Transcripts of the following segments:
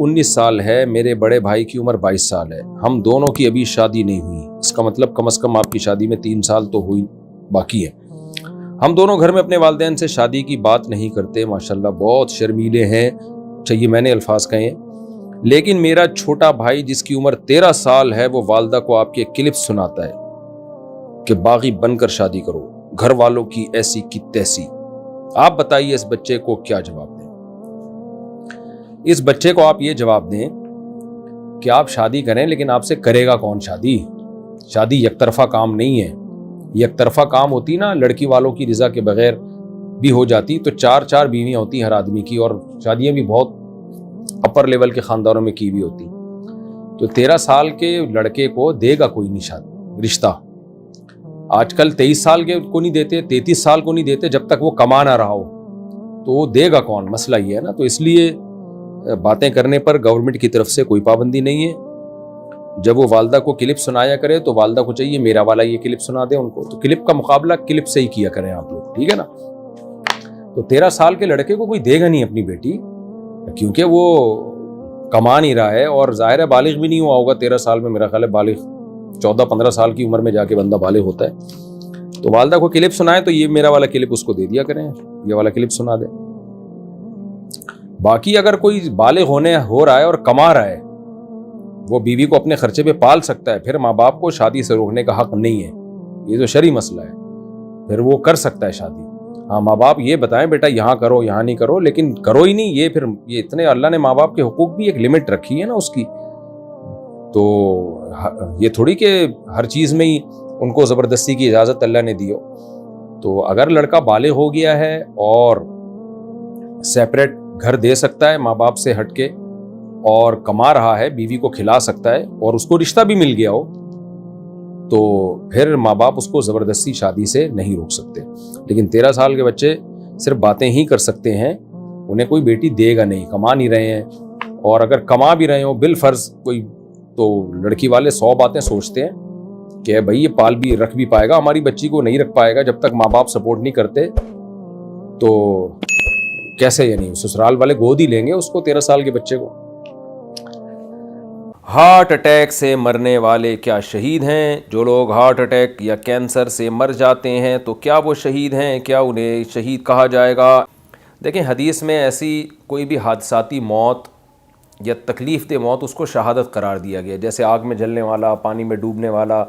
19 سال ہے, میرے بڑے بھائی کی عمر 22 سال ہے, ہم دونوں کی ابھی شادی نہیں ہوئی. اس کا مطلب کم از کم آپ کی شادی میں 3 سال تو ہوئی باقی ہے. ہم دونوں گھر میں اپنے والدین سے شادی کی بات نہیں کرتے, ماشاءاللہ بہت شرمیلے ہیں. چاہیے میں نے الفاظ کہے ہیں. لیکن میرا چھوٹا بھائی جس کی عمر 13 سال ہے وہ والدہ کو آپ کے کلپ سناتا ہے کہ باغی بن کر شادی کرو, گھر والوں کی ایسی کی تیسی. آپ بتائیے اس بچے کو کیا جواب دیں؟ اس بچے کو آپ یہ جواب دیں کہ آپ شادی کریں, لیکن آپ سے کرے گا کون شادی؟ شادی یک طرفہ کام نہیں ہے. یک طرفہ کام ہوتی نا, لڑکی والوں کی رضا کے بغیر بھی ہو جاتی تو 4 بیویاں ہوتی ہر آدمی کی, اور شادیاں بھی بہت اپر لیول کے خاندانوں میں کی بھی ہوتی. تو 13 سال کے لڑکے کو دے گا کوئی نہیں شادی رشتہ. آج کل 23 سال کے کو نہیں دیتے, 33 سال کو نہیں دیتے جب تک وہ کما نہ رہا ہو, تو وہ دے گا کون؟ مسئلہ یہ ہے نا. تو اس لیے باتیں کرنے پر گورنمنٹ کی طرف سے کوئی پابندی نہیں ہے. جب وہ والدہ کو کلپ سنایا کرے تو والدہ کو چاہیے میرا والا یہ کلپ سنا دے ان کو, تو کلپ کا مقابلہ کلپ سے ہی کیا کریں آپ لوگ, ٹھیک ہے نا. تو 13 سال کے لڑکے کو کوئی دے گا نہیں اپنی بیٹی, کیونکہ وہ کما نہیں رہا ہے, اور ظاہر ہے بالغ بھی نہیں ہوا ہوگا 13 سال میں. میرا خیال ہے بالغ 14-15 سال کی عمر میں جا کے بندہ بالغ ہوتا ہے. تو والدہ کو کلپ سنائے تو یہ میرا والا کلپ اس کو دے دیا کریں, یہ والا کلپ سنا دیں. باقی اگر کوئی بالغ ہو رہا ہے اور کما رہا ہے, وہ بیوی کو اپنے خرچے پہ پال سکتا ہے, پھر ماں باپ کو شادی سے روکنے کا حق نہیں ہے. یہ تو شرعی مسئلہ ہے, پھر وہ کر سکتا ہے شادی. ہاں ماں باپ یہ بتائیں بیٹا یہاں کرو یہاں نہیں کرو, لیکن کرو ہی نہیں. یہ پھر یہ اتنے اللہ نے ماں باپ کے حقوق بھی ایک لمٹ رکھی ہے نا اس کی. تو یہ تھوڑی کہ ہر چیز میں ہی ان کو زبردستی کی اجازت اللہ نے دی ہو. تو اگر لڑکا بالغ ہو گیا ہے اور سیپریٹ گھر دے سکتا ہے ماں باپ سے ہٹ کے, اور کما رہا ہے, بیوی کو کھلا سکتا ہے, اور اس کو رشتہ بھی مل گیا ہو, تو پھر ماں باپ اس کو زبردستی شادی سے نہیں روک سکتے. لیکن 13 سال کے بچے صرف باتیں ہی کر سکتے ہیں, انہیں کوئی بیٹی دے گا نہیں, کما نہیں رہے ہیں. اور اگر کما بھی رہے ہو بالفرض کوئی, تو لڑکی والے 100 باتیں سوچتے ہیں کہ بھائی یہ پال بھی رکھ بھی پائے گا, ہماری بچی کو نہیں رکھ پائے گا جب تک ماں باپ سپورٹ نہیں کرتے. تو کیسے, یعنی سسرال والے گود ہی لیں گے اس کو 13 سال کے بچے کو. ہارٹ اٹیک سے مرنے والے کیا شہید ہیں؟ جو لوگ ہارٹ اٹیک یا کینسر سے مر جاتے ہیں تو کیا وہ شہید ہیں؟ کیا انہیں شہید کہا جائے گا؟ دیکھیں حدیث میں ایسی کوئی بھی حادثاتی موت یا تکلیف دہ موت اس کو شہادت قرار دیا گیا, جیسے آگ میں جلنے والا, پانی میں ڈوبنے والا,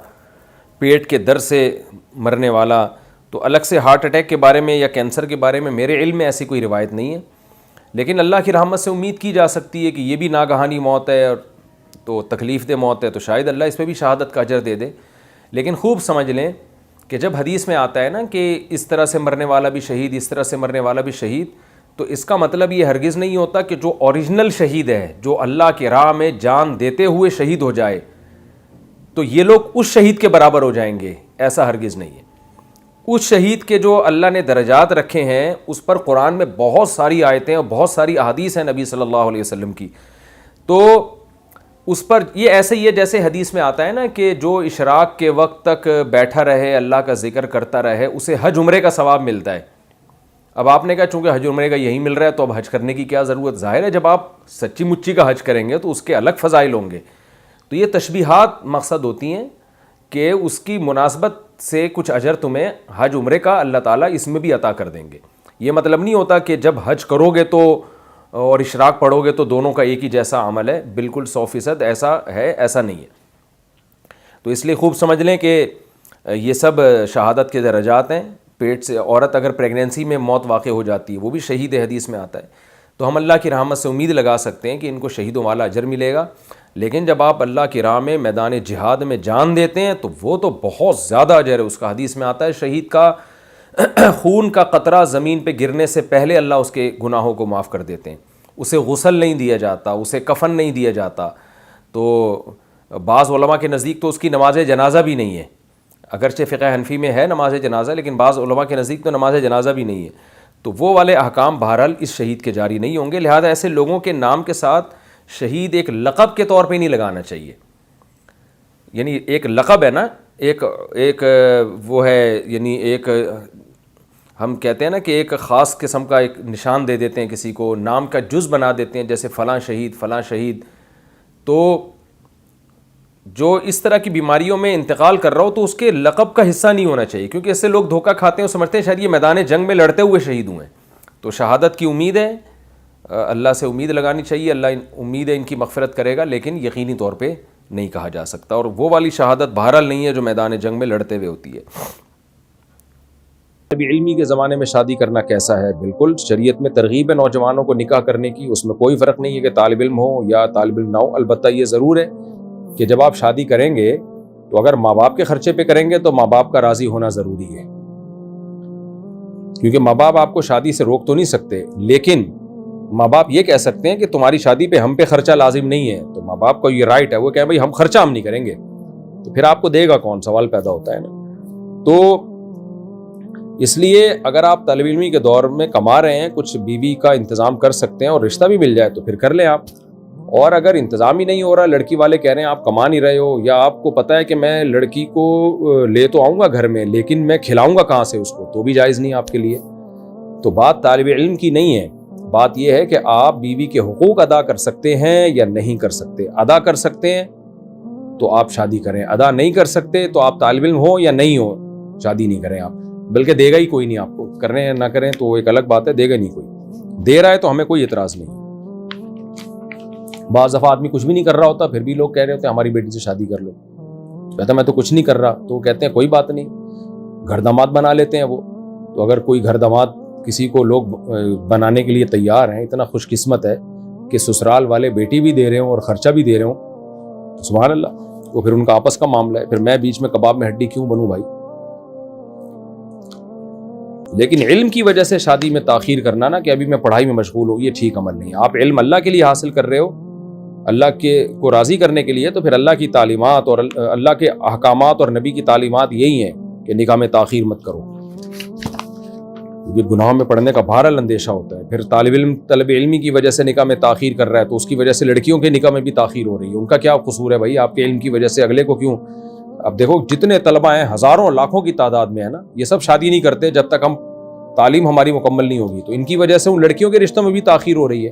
پیٹ کے درد سے مرنے والا. تو الگ سے ہارٹ اٹیک کے بارے میں یا کینسر کے بارے میں میرے علم میں ایسی کوئی روایت نہیں ہے. لیکن اللہ کی رحمت سے امید کی جا سکتی ہے کہ یہ بھی ناگہانی موت ہے اور تو تکلیف دہ موت ہے, تو شاید اللہ اس پہ بھی شہادت کا اجر دے دے. لیکن خوب سمجھ لیں کہ جب حدیث میں آتا ہے نا کہ اس طرح سے مرنے والا بھی شہید, اس طرح سے مرنے والا بھی شہید, تو اس کا مطلب یہ ہرگز نہیں ہوتا کہ جو اوریجنل شہید ہے, جو اللہ کی راہ میں جان دیتے ہوئے شہید ہو جائے, تو یہ لوگ اس شہید کے برابر ہو جائیں گے. ایسا ہرگز نہیں ہے. اس شہید کے جو اللہ نے درجات رکھے ہیں اس پر قرآن میں بہت ساری آیتیں اور بہت ساری احادیث ہیں نبی صلی اللہ علیہ وسلم کی. تو اس پر یہ ایسے ہی ہے جیسے حدیث میں آتا ہے نا کہ جو اشراق کے وقت تک بیٹھا رہے, اللہ کا ذکر کرتا رہے, اسے حج عمرے کا ثواب ملتا ہے. اب آپ نے کہا چونکہ حج عمرے کا یہی مل رہا ہے تو اب حج کرنے کی کیا ضرورت؟ ظاہر ہے جب آپ سچی مچی کا حج کریں گے تو اس کے الگ فضائل ہوں گے. تو یہ تشبیہات مقصد ہوتی ہیں کہ اس کی مناسبت سے کچھ اجر تمہیں حج عمرے کا اللہ تعالیٰ اس میں بھی عطا کر دیں گے. یہ مطلب نہیں ہوتا کہ جب حج کرو گے تو اور اشراق پڑھو گے تو دونوں کا ایک ہی جیسا عمل ہے. بالکل 100% ایسا ہے, ایسا نہیں ہے. تو اس لیے خوب سمجھ لیں کہ یہ سب شہادت کے درجات ہیں. پیٹ سے عورت اگر پریگنینسی میں موت واقع ہو جاتی ہے وہ بھی شہید حدیث میں آتا ہے. تو ہم اللہ کی رحمت سے امید لگا سکتے ہیں کہ ان کو شہیدوں والا اجر ملے گا. لیکن جب آپ اللہ کی راہ میں میدان جہاد میں جان دیتے ہیں تو وہ تو بہت زیادہ اجر ہے. اس کا حدیث میں آتا ہے شہید کا خون کا قطرہ زمین پہ گرنے سے پہلے اللہ اس کے گناہوں کو معاف کر دیتے ہیں. اسے غسل نہیں دیا جاتا, اسے کفن نہیں دیا جاتا. تو بعض علماء کے نزدیک تو اس کی نماز جنازہ بھی نہیں ہے. اگرچہ فقہ حنفی میں ہے نماز جنازہ, لیکن بعض علماء کے نزدیک تو نماز جنازہ بھی نہیں ہے. تو وہ والے احکام بہرحال اس شہید کے جاری نہیں ہوں گے. لہذا ایسے لوگوں کے نام کے ساتھ شہید ایک لقب کے طور پہ نہیں لگانا چاہیے. یعنی ایک لقب ہے نا, ایک وہ ہے, یعنی ایک ہم کہتے ہیں نا کہ ایک خاص قسم کا ایک نشان دے دیتے ہیں کسی کو, نام کا جز بنا دیتے ہیں, جیسے فلاں شہید فلاں شہید. تو جو اس طرح کی بیماریوں میں انتقال کر رہا ہو تو اس کے لقب کا حصہ نہیں ہونا چاہیے, کیونکہ اس سے لوگ دھوکہ کھاتے ہیں اور سمجھتے ہیں شاید یہ میدان جنگ میں لڑتے ہوئے شہید ہوئے ہیں. تو شہادت کی امید ہے, اللہ سے امید لگانی چاہیے, اللہ امید ہے ان کی مغفرت کرے گا, لیکن یقینی طور پہ نہیں کہا جا سکتا. اور وہ والی شہادت بہرحال نہیں ہے جو میدان جنگ میں لڑتے ہوئے ہوتی ہے. طالب علمی کے زمانے میں شادی کرنا کیسا ہے؟ بالکل شریعت میں ترغیب ہے نوجوانوں کو نکاح کرنے کی, اس میں کوئی فرق نہیں ہے کہ طالب علم ہو یا طالب علم نہ ہو. البتہ یہ ضرور ہے کہ جب آپ شادی کریں گے تو اگر ماں باپ کے خرچے پہ کریں گے تو ماں باپ کا راضی ہونا ضروری ہے, کیونکہ ماں باپ آپ کو شادی سے روک تو نہیں سکتے, لیکن ماں باپ یہ کہہ سکتے ہیں کہ تمہاری شادی پہ ہم پہ خرچہ لازم نہیں ہے. تو ماں باپ کا یہ رائٹ ہے, وہ کہیں بھائی ہم خرچہ ہم نہیں کریں گے, تو پھر آپ کو دے گا کون؟ سوال پیدا ہوتا ہے نا. تو اس لیے اگر آپ طالب علمی کے دور میں کما رہے ہیں, کچھ بیوی کا انتظام کر سکتے ہیں اور رشتہ بھی مل جائے تو پھر کر لیں آپ. اور اگر انتظام ہی نہیں ہو رہا, لڑکی والے کہہ رہے ہیں آپ کما نہیں رہے ہو, یا آپ کو پتہ ہے کہ میں لڑکی کو لے تو آؤں گا گھر میں لیکن میں کھلاؤں گا کہاں سے اس کو, تو بھی جائز نہیں آپ کے لیے. تو بات طالب علم کی نہیں ہے, بات یہ ہے کہ آپ بیوی کے حقوق ادا کر سکتے ہیں یا نہیں کر سکتے. ادا کر سکتے ہیں تو آپ شادی کریں, ادا نہیں کر سکتے تو آپ طالب علم ہو یا نہیں ہو شادی نہیں کریں آپ. بلکہ دے گا ہی کوئی نہیں آپ کو, کریں یا نہ کریں تو ایک الگ بات ہے, دے گا نہیں کوئی. دے رہا ہے تو ہمیں کوئی اعتراض نہیں. بعض دفعہ آدمی کچھ بھی نہیں کر رہا ہوتا, پھر بھی لوگ کہہ رہے ہوتے ہیں ہماری بیٹی سے شادی کر لو. کہتا میں تو کچھ نہیں کر رہا, تو وہ کہتے ہیں کوئی بات نہیں, گھر داماد بنا لیتے ہیں وہ. تو اگر کوئی گھر داماد کسی کو لوگ بنانے کے لیے تیار ہیں, اتنا خوش قسمت ہے کہ سسرال والے بیٹی بھی دے رہے ہوں اور خرچہ بھی دے رہے ہوں, تو سبحان اللہ, وہ پھر ان کا آپس کا معاملہ ہے. پھر میں بیچ میں کباب میں ہڈی کیوں بنوں بھائی؟ لیکن علم کی وجہ سے شادی میں تاخیر کرنا نا کہ ابھی میں پڑھائی میں مشغول ہوں, یہ ٹھیک عمل نہیں. آپ علم اللہ کے لیے حاصل کر رہے ہو, اللہ کے کو راضی کرنے کے لیے, تو پھر اللہ کی تعلیمات اور اللہ کے احکامات اور نبی کی تعلیمات یہی ہیں کہ نکاح میں تاخیر مت کرو. یہ گناہوں میں پڑنے کا بہرحال اندیشہ ہوتا ہے. پھر طالب علمی کی وجہ سے نکاح میں تاخیر کر رہا ہے تو اس کی وجہ سے لڑکیوں کے نکاح میں بھی تاخیر ہو رہی ہے. ان کا کیا قصور ہے بھائی؟ آپ کے علم کی وجہ سے اگلے کو کیوں؟ اب دیکھو جتنے طلبہ ہیں ہزاروں لاکھوں کی تعداد میں ہے نا, یہ سب شادی نہیں کرتے جب تک ہم تعلیم ہماری مکمل نہیں ہوگی. تو ان کی وجہ سے ان لڑکیوں کے رشتوں میں بھی تاخیر ہو رہی ہے,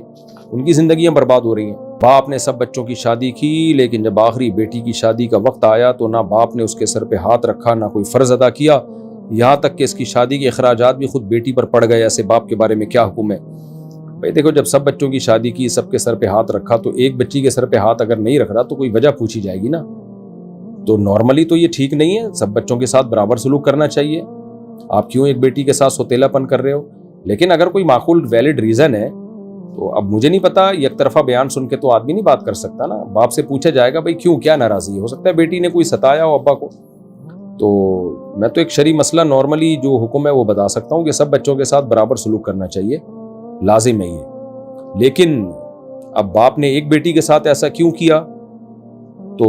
ان کی زندگیاں برباد ہو رہی ہیں. باپ نے سب بچوں کی شادی کی, لیکن جب آخری بیٹی کی شادی کا وقت آیا تو نہ باپ نے اس کے سر پہ ہاتھ رکھا, نہ کوئی فرض ادا کیا, یہاں تک کہ اس کی شادی کے اخراجات بھی خود بیٹی پر پڑ گئے. ایسے باپ کے بارے میں کیا حکم ہے بھائی؟ دیکھو جب سب بچوں کی شادی کی, سب کے سر پہ ہاتھ رکھا, تو ایک بچی کے سر پہ ہاتھ اگر نہیں رکھ رہا تو کوئی وجہ پوچھی جائے گی نا. تو نارملی تو یہ ٹھیک نہیں ہے, سب بچوں کے ساتھ برابر سلوک کرنا چاہیے. آپ کیوں ایک بیٹی کے ساتھ سوتیلا پن کر رہے ہو؟ لیکن اگر کوئی معقول ویلڈ ریزن ہے تو اب مجھے نہیں پتا, یک طرفہ بیان سن کے تو آدمی نہیں بات کر سکتا نا. باپ سے پوچھا جائے گا بھائی کیوں, کیا ناراضی ہے؟ ہو سکتا ہے بیٹی نے کوئی ستایا ہو ابا کو. تو میں تو ایک شرعی مسئلہ نارملی جو حکم ہے وہ بتا سکتا ہوں کہ سب بچوں کے ساتھ برابر سلوک کرنا چاہیے, لازم ہے یہ. لیکن اب باپ نے ایک بیٹی کے ساتھ ایسا کیوں کیا, تو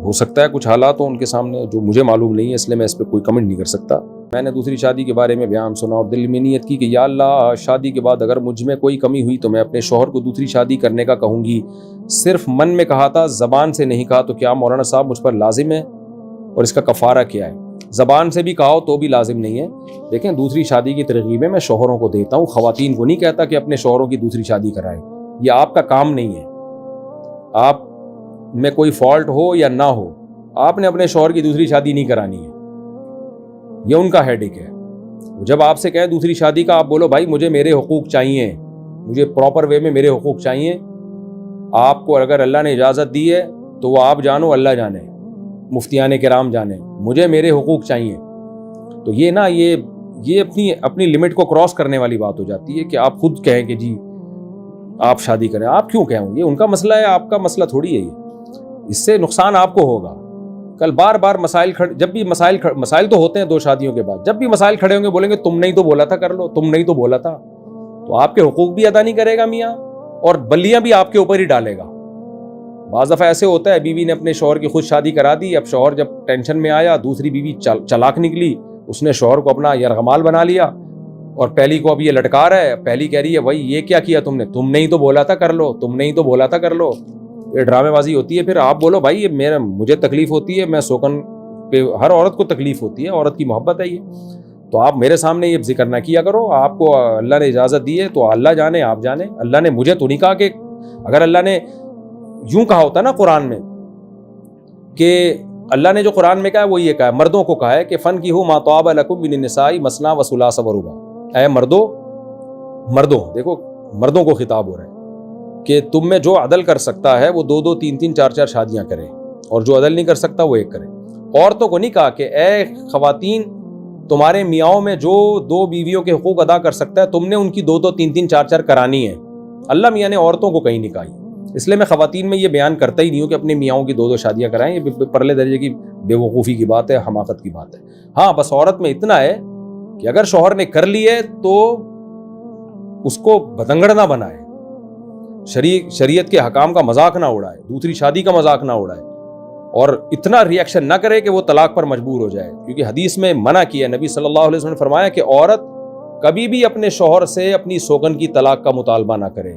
ہو سکتا ہے کچھ حالات ہوں ان کے سامنے جو مجھے معلوم نہیں ہے, اس لیے میں اس پہ کوئی کمنٹ نہیں کر سکتا. میں نے دوسری شادی کے بارے میں بیان سنا اور دل میں نیت کی کہ یا اللہ شادی کے بعد اگر مجھ میں کوئی کمی ہوئی تو میں اپنے شوہر کو دوسری شادی کرنے کا کہوں گی. صرف من میں کہا تھا, زبان سے نہیں کہا. تو کیا مولانا صاحب مجھ پر لازم ہے اور اس کا کفارہ کیا ہے؟ زبان سے بھی کہا تو بھی لازم نہیں ہے. دیکھیں دوسری شادی کی ترغیبیں میں شوہروں کو دیتا ہوں, خواتین کو نہیں کہتا کہ اپنے شوہروں کی دوسری شادی کرائیں. یہ آپ کا کام نہیں ہے. آپ میں کوئی فالٹ ہو یا نہ ہو, آپ نے اپنے شوہر کی دوسری شادی نہیں کرانی ہے, یہ ان کا ہیڈک ہے. جب آپ سے کہیں دوسری شادی کا, آپ بولو بھائی مجھے میرے حقوق چاہیے, مجھے پراپر وے میں میرے حقوق چاہیے. آپ کو اگر اللہ نے اجازت دی ہے تو وہ آپ جانو, اللہ جانے, مفتیان کرام جانے, مجھے میرے حقوق چاہیے. تو یہ نا یہ اپنی لمٹ کو کراس کرنے والی بات ہو جاتی ہے کہ آپ خود کہیں کہ جی آپ شادی کریں. آپ کیوں کہیں؟ یہ ان کا مسئلہ ہے, آپ کا مسئلہ تھوڑی ہے. یہ اس سے نقصان آپ کو ہوگا. کل بار بار جب بھی مسائل تو ہوتے ہیں دو شادیوں کے بعد, جب بھی مسائل کھڑے ہوں گے بولیں گے تم نہیں تو بولا تھا کر لو, تم نہیں تو بولا تھا. تو آپ کے حقوق بھی ادا نہیں کرے گا میاں, اور بلیاں بھی آپ کے اوپر ہی ڈالے گا. بعض دفعہ ایسے ہوتا ہے بیوی نے اپنے شوہر کی خود شادی کرا دی, اب شوہر جب ٹینشن میں آیا, دوسری بیوی چلاک نکلی, اس نے شوہر کو اپنا یرغمال بنا لیا اور پہلی کو اب یہ لٹکا رہا ہے. پہلی کہہ رہی ہے بھائی یہ کیا کیا تم نے, تم نہیں تو بولا تھا کر لو, تم نہیں تو بولا تھا کر لو. یہ ڈرامے بازی ہوتی ہے. پھر آپ بولو بھائی یہ مجھے تکلیف ہوتی ہے, میں سوکن پہ ہر عورت کو تکلیف ہوتی ہے, عورت کی محبت ہے یہ. تو آپ میرے سامنے یہ ذکر نہ کیا کرو. آپ کو اللہ نے اجازت دی ہے تو اللہ جانے, آپ جانے. اللہ نے مجھے تو نہیں کہا کہ, اگر اللہ نے یوں کہا ہوتا نا قرآن میں, کہ اللہ نے جو قرآن میں کہا ہے وہ یہ کہا ہے, مردوں کو کہا ہے کہ فَانكِحُوا مَا طَابَ لَكُم مِّنَ النِّسَاءِ مَثْنَىٰ وَثُلَاثَ وَرُبَاع. اے مردوں, دیکھو مردوں کو خطاب ہو رہا ہے کہ تم میں جو عدل کر سکتا ہے وہ 2 3 4 شادیاں کرے, اور جو عدل نہیں کر سکتا وہ ایک کرے. عورتوں کو نہیں کہا کہ اے خواتین, تمہارے میاؤں میں جو 2 بیویوں کے حقوق ادا کر سکتا ہے تم نے ان کی 2 3 4 کرانی ہے. اللہ میاں نے عورتوں کو کہیں نہیں کہا. اس لیے میں خواتین میں یہ بیان کرتا ہی نہیں ہوں کہ اپنے میاؤں کی 2 شادیاں کرائیں. یہ پرلے درجے کی بے وقوفی کی بات ہے, حماقت کی بات ہے. ہاں بس عورت میں اتنا ہے کہ اگر شوہر نے کر لی ہے تو اس کو بتنگڑ نہ بنائے, شریعت کے حکام کا مذاق نہ اڑائے, دوسری شادی کا مذاق نہ اڑائے, اور اتنا ریئیکشن نہ کرے کہ وہ طلاق پر مجبور ہو جائے. کیونکہ حدیث میں منع کیا, نبی صلی اللہ علیہ وسلم نے فرمایا کہ عورت کبھی بھی اپنے شوہر سے اپنی سوگن کی طلاق کا مطالبہ نہ کرے.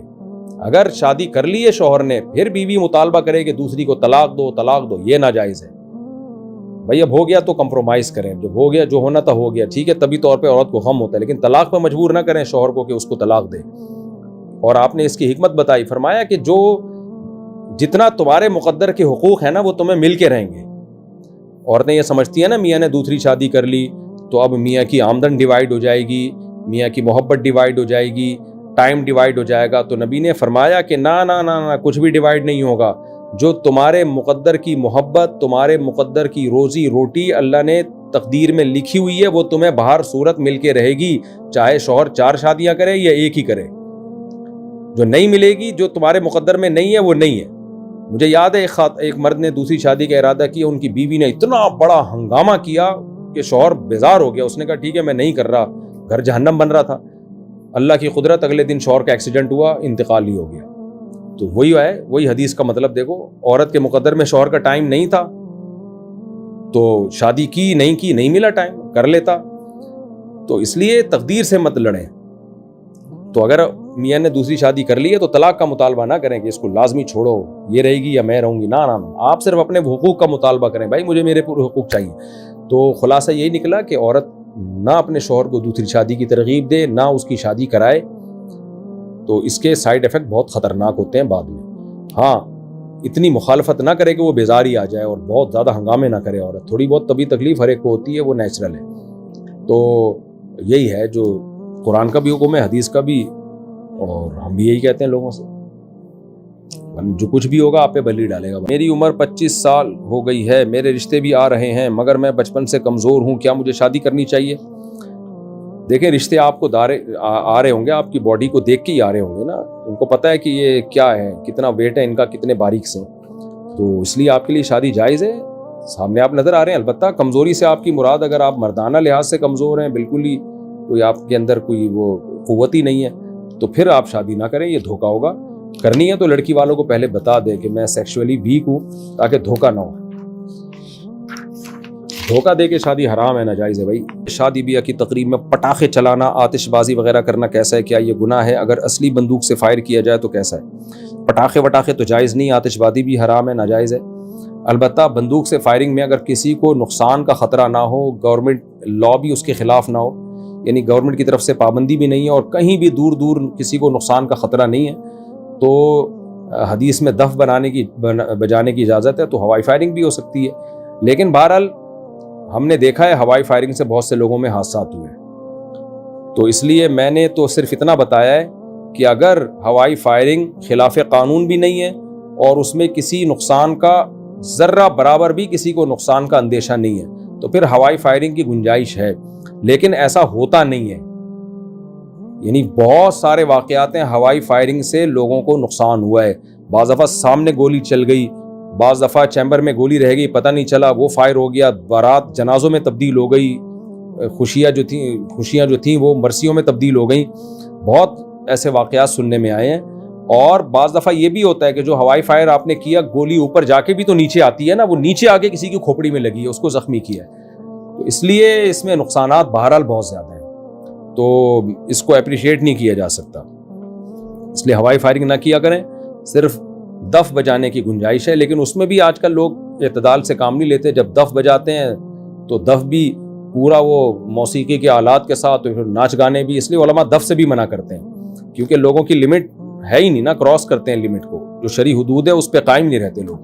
اگر شادی کر لی ہے شوہر نے, پھر بیوی مطالبہ کرے کہ دوسری کو طلاق دو, یہ ناجائز ہے. بھائی اب ہو گیا تو کمپرومائز کریں, جب ہو گیا جو ہونا تھا ہو گیا, ٹھیک ہے, طبی طور پہ عورت کو غم ہوتا ہے, لیکن طلاق پہ مجبور نہ کریں شوہر کو کہ اس کو طلاق دے. اور آپ نے اس کی حکمت بتائی, فرمایا کہ جو جتنا تمہارے مقدر کے حقوق ہیں نا وہ تمہیں مل کے رہیں گے. عورتیں یہ سمجھتی ہیں نا میاں نے دوسری شادی کر لی تو اب میاں کی آمدن ڈیوائیڈ ہو جائے گی, میاں کی محبت ڈیوائیڈ ہو جائے گی, ٹائم ڈیوائیڈ ہو جائے گا. تو نبی نے فرمایا کہ نہ نہ نہ نہ, کچھ بھی ڈیوائیڈ نہیں ہوگا. جو تمہارے مقدر کی محبت, تمہارے مقدر کی روزی روٹی اللہ نے تقدیر میں لکھی ہوئی ہے وہ تمہیں بہر صورت مل کے رہے گی, چاہے شوہر 4 شادیاں کرے یا ایک ہی کرے. جو نہیں ملے گی, جو تمہارے مقدر میں نہیں ہے وہ نہیں ہے. مجھے یاد ہے ایک مرد نے دوسری شادی کا ارادہ کیا, ان کی بیوی نے اتنا بڑا ہنگامہ کیا کہ شوہر بیزار ہو گیا. اس نے کہا ٹھیک ہے میں نہیں کر رہا, گھر جہنم بن رہا تھا. اللہ کی قدرت, اگلے دن شوہر کا ایکسیڈنٹ ہوا, انتقال ہی ہو گیا. تو وہی حدیث کا مطلب دیکھو, عورت کے مقدر میں شوہر کا ٹائم نہیں تھا تو شادی کی نہیں ملا ٹائم, کر لیتا. تو اس لیے تقدیر سے مت لڑیں. تو اگر میاں نے دوسری شادی کر لی ہے تو طلاق کا مطالبہ نہ کریں کہ اس کو لازمی چھوڑو, یہ رہے گی یا میں رہوں گی. نہ, آپ صرف اپنے حقوق کا مطالبہ کریں, بھائی مجھے میرے پورے حقوق چاہیے. تو خلاصہ یہی نکلا کہ عورت نہ اپنے شوہر کو دوسری شادی کی ترغیب دے, نہ اس کی شادی کرائے. تو اس کے سائیڈ ایفیکٹ بہت خطرناک ہوتے ہیں بعد میں. ہاں اتنی مخالفت نہ کرے کہ وہ بیزاری آ جائے, اور بہت زیادہ ہنگامے نہ کرے. عورت تھوڑی بہت طبی تکلیف ہر ایک کو ہوتی ہے, وہ نیچرل ہے. تو یہی ہے جو قرآن کا بھی حکم ہے, حدیث کا بھی, اور ہم بھی یہی کہتے ہیں لوگوں سے, جو کچھ بھی ہوگا آپ پہ بلی ڈالے گا. میری عمر 25 سال ہو گئی ہے, میرے رشتے بھی آ رہے ہیں, مگر میں بچپن سے کمزور ہوں, کیا مجھے شادی کرنی چاہیے؟ دیکھیں رشتے آپ کو آ رہے ہوں گے, آپ کی باڈی کو دیکھ کے ہی آ رہے ہوں گے نا. ان کو پتہ ہے کہ یہ کیا ہے, کتنا ویٹ ہے ان کا, کتنے باریک سے, تو اس لیے آپ کے لیے شادی جائز ہے. سامنے آپ نظر آ رہے ہیں. البتہ کمزوری سے آپ کی مراد, اگر آپ مردانہ لحاظ سے کمزور ہیں, بالکل ہی کوئی آپ کے اندر کوئی وہ قوت ہی نہیں ہے, تو پھر آپ شادی نہ کریں, یہ دھوکہ ہوگا. کرنی ہے تو لڑکی والوں کو پہلے بتا دے کہ میں سیکشولی ویک ہوں, تاکہ دھوکہ نہ ہو. دھوکہ دے کے شادی حرام ہے, ناجائز ہے بھائی. شادی بیاہ کی تقریب میں پٹاخے چلانا, آتش بازی وغیرہ کرنا کیسا ہے, کیا یہ گناہ ہے؟ اگر اصلی بندوق سے فائر کیا جائے تو کیسا ہے؟ پٹاخے تو جائز نہیں, آتش بازی بھی حرام ہے, ناجائز ہے. البتہ بندوق سے فائرنگ میں اگر کسی کو نقصان کا خطرہ نہ ہو, گورنمنٹ لا بھی اس کے خلاف نہ ہو, یعنی گورنمنٹ کی طرف سے پابندی بھی نہیں ہے, اور کہیں بھی دور کسی کو نقصان کا خطرہ نہیں ہے, تو حدیث میں دف بجانے کی اجازت ہے, تو ہوائی فائرنگ بھی ہو سکتی ہے. لیکن بہرحال ہم نے دیکھا ہے ہوائی فائرنگ سے بہت سے لوگوں میں حادثات ہوئے. تو اس لیے میں نے تو صرف اتنا بتایا ہے کہ اگر ہوائی فائرنگ خلاف قانون بھی نہیں ہے, اور اس میں کسی نقصان کا ذرہ برابر بھی کسی کو نقصان کا اندیشہ نہیں ہے, تو پھر ہوائی فائرنگ کی گنجائش ہے. لیکن ایسا ہوتا نہیں ہے, یعنی بہت سارے واقعات ہیں ہوائی فائرنگ سے لوگوں کو نقصان ہوا ہے. بعض دفعہ سامنے گولی چل گئی, بعض دفعہ چیمبر میں گولی رہ گئی, پتہ نہیں چلا, وہ فائر ہو گیا, بارات جنازوں میں تبدیل ہو گئی, خوشیاں جو تھیں وہ مرثیوں میں تبدیل ہو گئیں. بہت ایسے واقعات سننے میں آئے ہیں. اور بعض دفعہ یہ بھی ہوتا ہے کہ جو ہوائی فائر آپ نے کیا, گولی اوپر جا کے بھی تو نیچے آتی ہے نا, وہ نیچے آ کے کسی کی کھوپڑی میں لگی ہے, اس کو زخمی کیا ہے. تو اس لیے اس میں نقصانات بہرحال بہت زیادہ ہیں, تو اس کو اپریشیٹ نہیں کیا جا سکتا. اس لیے ہوائی فائرنگ نہ کیا کریں. صرف دف بجانے کی گنجائش ہے, لیکن اس میں بھی آج کل لوگ اعتدال سے کام نہیں لیتے. جب دف بجاتے ہیں تو دف بھی پورا وہ موسیقی کے آلات کے ساتھ، تو پھر ناچ گانے بھی، اس لیے علماء دف سے بھی منع کرتے ہیں، کیونکہ لوگوں کی لمٹ ہے ہی نہیں نا، کراس کرتے ہیں لمٹ کو، جو شرعی حدود ہے اس پہ قائم نہیں رہتے لوگ.